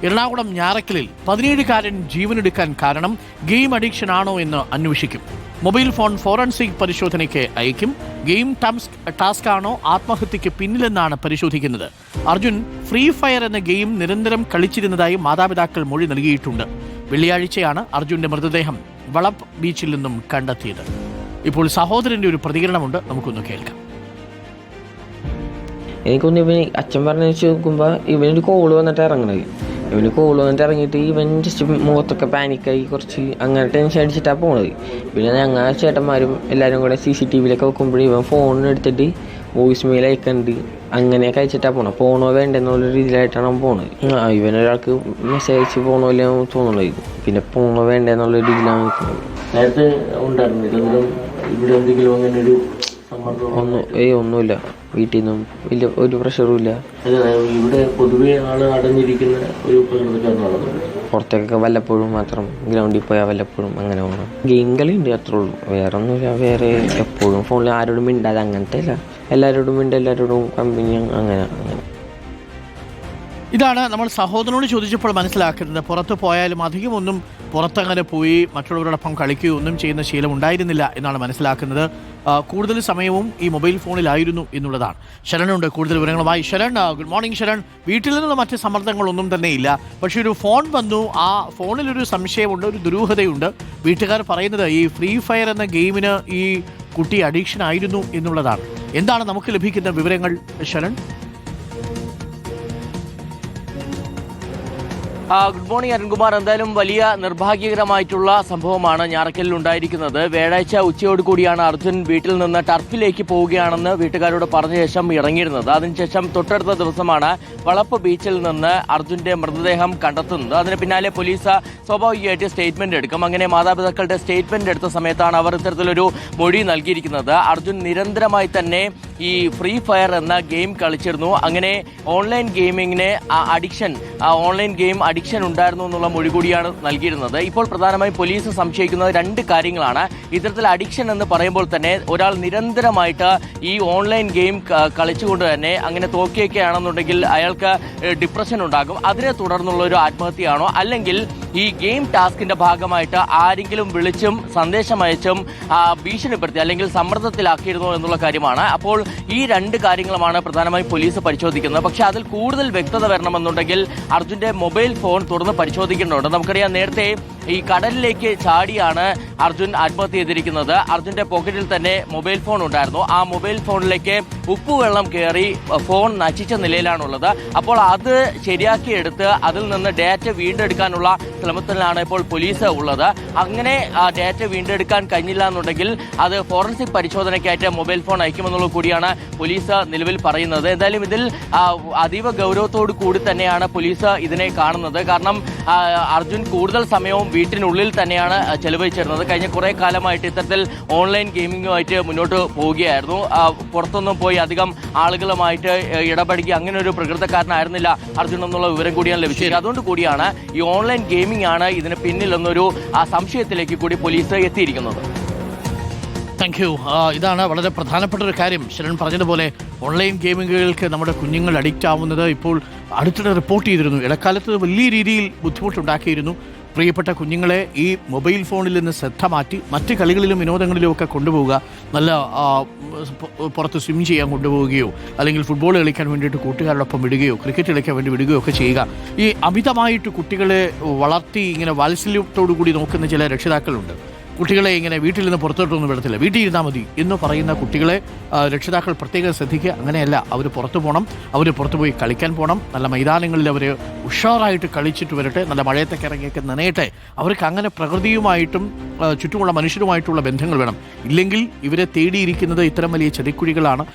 എറണാകുളം ഞാറക്കലിൽ 17-കാരൻ ജീവനെടുക്കാൻ കാരണം game addiction ആണോ എന്ന് അന്വേഷിക്കും. മൊബൈൽ ഫോൺ ഫോറൻസിക് പരിശോധനയ്ക്ക് അയക്കും. ഗെയിം ടാസ്ക് ആണോ ആത്മഹത്യയ്ക്ക് പിന്നിലെന്നാണ് പരിശോധിക്കുന്നത്. അർജുൻ ഫ്രീ ഫയർ എന്ന ഗെയിം നിരന്തരം കളിച്ചിരുന്നതായി മാതാപിതാക്കൾ മൊഴി നൽകിയിട്ടുണ്ട്. വെള്ളിയാഴ്ചയാണ് അർജുന്റെ മൃതദേഹം വളപ്പ് ബീച്ചിൽ നിന്നും കണ്ടെത്തിയത്. ഇപ്പോൾ സഹോദരന്റെ ഒരു പ്രതികരണമുണ്ട്, നമുക്കൊന്ന് കേൾക്കാം. എനിക്കൊന്ന് അച്ഛൻ പറഞ്ഞു വെച്ച് നോക്കുമ്പോൾ ഇവനൊരു കോള് വന്നിട്ട് ഇറങ്ങണത്. ഇവന് കോള് വന്നിട്ട് ഇറങ്ങിയിട്ട് ഇവൻ ജസ്റ്റ് മുഖത്തൊക്കെ പാനിക്കായി കുറച്ച് അങ്ങനെ ടെൻഷൻ അടിച്ചിട്ടാണ് പോണത്. പിന്നെ ഞങ്ങൾ ചേട്ടന്മാരും എല്ലാവരും കൂടെ CCTVയിലൊക്കെ വെക്കുമ്പോഴും ഇവൻ ഫോണിനെടുത്തിട്ട് വോയിസ് മെയിൽ അയക്കുന്നുണ്ട്. അങ്ങനെയൊക്കെ അയച്ചിട്ടാണ് പോണത്. പോണോ വേണ്ടെന്നുള്ള രീതിയിലായിട്ടാണ് അവൻ പോണത്. ഇവനൊരാൾക്ക് മെസ്സേജ് അയച്ച് പോണോ ഇല്ല തോന്നുന്നത്. പിന്നെ പോണോ വേണ്ടെന്നുള്ള രീതിയിലാണ് നിൽക്കുന്നത്. നേരത്തെ ഉണ്ടായിരുന്നു ഇവിടെ എന്തെങ്കിലും അങ്ങനെ ഒരു ഒന്നുമില്ല. വീട്ടിൽ നിന്നും വലിയ ഒരു പ്രഷറും ഇല്ല. ഇവിടെ പൊതുവെ ആള് അടഞ്ഞിരിക്കുന്ന ഒരു പ്രകൃതിക്കാരനാണ്. പുറത്തേക്കൊക്കെ വല്ലപ്പോഴും മാത്രം ഗ്രൗണ്ടിൽ പോയാൽ വല്ലപ്പോഴും അങ്ങനെ പോകണം. ഗെയിം കളി ഉണ്ട്, അത്രേ ഉള്ളൂ. വേറെ ഒന്നുമില്ല. വേറെ എപ്പോഴും ഫോണിൽ ആരോടും മിണ്ടാതെ അങ്ങനത്തെ അല്ല. എല്ലാവരോടും എല്ലാവരോടും കമ്പനി അങ്ങനെ. ഇതാണ് നമ്മൾ സഹോദരനോട് ചോദിച്ചപ്പോൾ മനസ്സിലാക്കുന്നത്. പുറത്ത് പോയാലും അധികമൊന്നും പുറത്തങ്ങനെ പോയി മറ്റുള്ളവരോടൊപ്പം കളിക്കുകയോ ഒന്നും ചെയ്യുന്ന ശീലം ഉണ്ടായിരുന്നില്ല എന്നാണ് മനസ്സിലാക്കുന്നത്. കൂടുതൽ സമയവും ഈ മൊബൈൽ ഫോണിലായിരുന്നു എന്നുള്ളതാണ്. ശരണുണ്ട് കൂടുതൽ വിവരങ്ങളുമായി. Sharan, good morning Sharan. വീട്ടിൽ നിന്നുള്ള മറ്റ് സമ്മർദ്ദങ്ങളൊന്നും തന്നെ ഇല്ല, പക്ഷേ ഒരു ഫോൺ വന്നു. ആ ഫോണിലൊരു സംശയമുണ്ട്, ഒരു ദുരൂഹതയുണ്ട്. വീട്ടുകാർ പറയുന്നത് ഈ ഫ്രീ ഫയർ എന്ന ഗെയിമിന് ഈ കുട്ടി അഡിക്ഷൻ ആയിരുന്നു എന്നുള്ളതാണ്. എന്താണ് നമുക്ക് ലഭിക്കുന്ന വിവരങ്ങൾ ശരൺ? Good morning Arunkumar. എന്തായാലും വലിയ നിർഭാഗ്യകരമായിട്ടുള്ള സംഭവമാണ് ഞാറക്കലിൽ ഉണ്ടായിരിക്കുന്നത്. വ്യാഴാഴ്ച ഉച്ചയോട് കൂടിയാണ് അർജുൻ വീട്ടിൽ നിന്ന് ടർഫിലേക്ക് പോവുകയാണെന്ന് വീട്ടുകാരോട് പറഞ്ഞ ശേഷം ഇറങ്ങിയിരുന്നത്. അതിനുശേഷം തൊട്ടടുത്ത ദിവസമാണ് വളപ്പ് ബീച്ചിൽ നിന്ന് അർജുന്റെ മൃതദേഹം കണ്ടെത്തുന്നത്. അതിന് പിന്നാലെ പോലീസ് സ്വാഭാവികമായിട്ട് സ്റ്റേറ്റ്മെന്റ് എടുക്കും. അങ്ങനെ മാതാപിതാക്കളുടെ സ്റ്റേറ്റ്മെന്റ് എടുത്ത സമയത്താണ് അവർ ഇത്തരത്തിലൊരു മൊഴി നൽകിയിരിക്കുന്നത്. അർജുൻ നിരന്തരമായി തന്നെ ഈ ഫ്രീ ഫയർ എന്ന ഗെയിം കളിച്ചിരുന്നു. അങ്ങനെ ഓൺലൈൻ ഗെയിമിങ്ങിന് ഓൺലൈൻ ഗെയിം അഡിക്ഷൻ ഉണ്ടായിരുന്നു എന്നുള്ള മൊഴി കൂടിയാണ് നൽകിയിരുന്നത്. ഇപ്പോൾ പ്രധാനമായും പോലീസ് സംശയിക്കുന്നത് രണ്ട് കാര്യങ്ങളാണ്. ഇത്തരത്തിൽ അഡിക്ഷൻ എന്ന് പറയുമ്പോൾ തന്നെ ഒരാൾ നിരന്തരമായിട്ട് ഈ ഓൺലൈൻ ഗെയിം കളിച്ചുകൊണ്ട് തന്നെ അങ്ങനെ തോക്കിയൊക്കെയാണെന്നുണ്ടെങ്കിൽ അയാൾക്ക് ഡിപ്രഷൻ ഉണ്ടാകും. അതിനെ തുടർന്നുള്ള ഒരു ആത്മഹത്യയാണോ, അല്ലെങ്കിൽ ഈ ഗെയിം ടാസ്കിന്റെ ഭാഗമായിട്ട് ആരെങ്കിലും വിളിച്ചും സന്ദേശം അയച്ചും ഭീഷണിപ്പെടുത്തി അല്ലെങ്കിൽ സമ്മർദ്ദത്തിലാക്കിയിരുന്നോ എന്നുള്ള കാര്യമാണ്. അപ്പോൾ ഈ രണ്ട് കാര്യങ്ങളുമാണ് പ്രധാനമായും പോലീസ് പരിശോധിക്കുന്നത്. പക്ഷെ അതിൽ കൂടുതൽ വ്യക്തത വരണമെന്നുണ്ടെങ്കിൽ അർജുന്റെ മൊബൈൽ ഫോൺ തുറന്ന് പരിശോധിക്കേണ്ടതുണ്ട്. നമുക്കറിയാം, നേരത്തെ ഈ കടലിലേക്ക് ചാടിയാണ് അർജുൻ ആത്മഹത്യ ചെയ്തിരിക്കുന്നത്. അർജുന്റെ പോക്കറ്റിൽ തന്നെ മൊബൈൽ ഫോൺ ഉണ്ടായിരുന്നു. ആ മൊബൈൽ ഫോണിലേക്ക് ഉപ്പുവെള്ളം കയറി ഫോൺ നശിച്ച നിലയിലാണുള്ളത്. അപ്പോൾ അത് ശരിയാക്കിയെടുത്ത് അതിൽ നിന്ന് ഡാറ്റ വീണ്ടെടുക്കാനുള്ള ശ്രമത്തിലാണ് ഇപ്പോൾ പോലീസ് ഉള്ളത്. അങ്ങനെ ആ ഡാറ്റ വീണ്ടെടുക്കാൻ കഴിഞ്ഞില്ല എന്നുണ്ടെങ്കിൽ അത് ഫോറൻസിക് പരിശോധനയ്ക്കായിട്ട് മൊബൈൽ ഫോൺ അയക്കുമെന്നുള്ളത് കൂടിയാണ് പോലീസ് നിലവിൽ പറയുന്നത്. എന്തായാലും ഇതിൽ അതീവ ഗൗരവത്തോടു കൂടി തന്നെയാണ് പോലീസ് ഇതിനെ കാണുന്നത്. കാരണം അർജുൻ കൂടുതൽ സമയവും വീട്ടിനുള്ളിൽ തന്നെയാണ് ചെലവഴിച്ചിരുന്നത്. കഴിഞ്ഞ കുറെ കാലമായിട്ട് ഇത്തരത്തിൽ ഓൺലൈൻ ഗെയിമിങ്ങുമായിട്ട് മുന്നോട്ട് പോവുകയായിരുന്നു. പുറത്തൊന്നും പോയി അധികം ആളുകളുമായിട്ട് ഇടപഴകി അങ്ങനെ ഒരു പ്രകൃതക്കാരനായിരുന്നില്ല അർജുൻ എന്നുള്ള വിവരം കൂടിയാണ് ലഭിച്ചത്. അതുകൊണ്ട് കൂടിയാണ് ഈ ഓൺലൈൻ ഗെയിമിംഗ് ആണ് ഇതിന് പിന്നിലെന്നൊരു സംശയത്തിലേക്ക് കൂടി പോലീസ് എത്തിയിരിക്കുന്നത്. Thank you. ഇതാണ് വളരെ പ്രധാനപ്പെട്ട ഒരു കാര്യം. ശരൺ പറഞ്ഞതുപോലെ ഓൺലൈൻ ഗെയിമിങ്ങുകൾക്ക് നമ്മുടെ കുഞ്ഞുങ്ങൾ അഡിക്റ്റ് ആവുന്നത് ഇപ്പോൾ അടുത്തിടെ റിപ്പോർട്ട് ചെയ്തിരുന്നു. ഇടക്കാലത്ത് വലിയ രീതിയിൽ ബുദ്ധിമുട്ടുണ്ടാക്കിയിരുന്നു. പ്രിയപ്പെട്ട കുഞ്ഞുങ്ങളെ ഈ മൊബൈൽ ഫോണിൽ നിന്ന് ശ്രദ്ധ മാറ്റി മറ്റ് കളികളിലും വിനോദങ്ങളിലും ഒക്കെ കൊണ്ടുപോവുക. നല്ല പുറത്ത് സ്വിം ചെയ്യാൻ കൊണ്ടുപോവുകയോ അല്ലെങ്കിൽ ഫുട്ബോൾ കളിക്കാൻ വേണ്ടിയിട്ട് കൂട്ടുകാരോടൊപ്പം വിടുകയോ ക്രിക്കറ്റ് കളിക്കാൻ വേണ്ടി വിടുകയോ ഒക്കെ ചെയ്യുക. ഈ അമിതമായിട്ട് കുട്ടികളെ വളർത്തി ഇങ്ങനെ വാത്സല്യത്തോടു കൂടി നോക്കുന്ന ചില രക്ഷിതാക്കളുണ്ട്. കുട്ടികളെ ഇങ്ങനെ വീട്ടിൽ നിന്ന് പുറത്തോട്ടൊന്നും വിടത്തില്ല, വീട്ടിൽ ഇരുന്നാൽ മതി എന്ന് പറയുന്ന കുട്ടികളെ രക്ഷിതാക്കൾ പ്രത്യേകം ശ്രദ്ധിക്കുക. അങ്ങനെയല്ല, അവർ പുറത്തു പോകണം, അവർ പുറത്തു പോയി കളിക്കാൻ പോകണം. നല്ല മൈതാനങ്ങളിൽ അവർ ഉഷാറായിട്ട് കളിച്ചിട്ട് വരട്ടെ, നല്ല മഴയത്തൊക്കെ ഇറങ്ങിയൊക്കെ നനയട്ടെ. അവർക്ക് അങ്ങനെ പ്രകൃതിയുമായിട്ടും ചുറ്റുമുള്ള മനുഷ്യരുമായിട്ടുള്ള ബന്ധങ്ങൾ വേണം. ഇല്ലെങ്കിൽ ഇവരെ തേടിയിരിക്കുന്നത് ഇത്തരം വലിയ ചതിക്കുഴികളാണ്.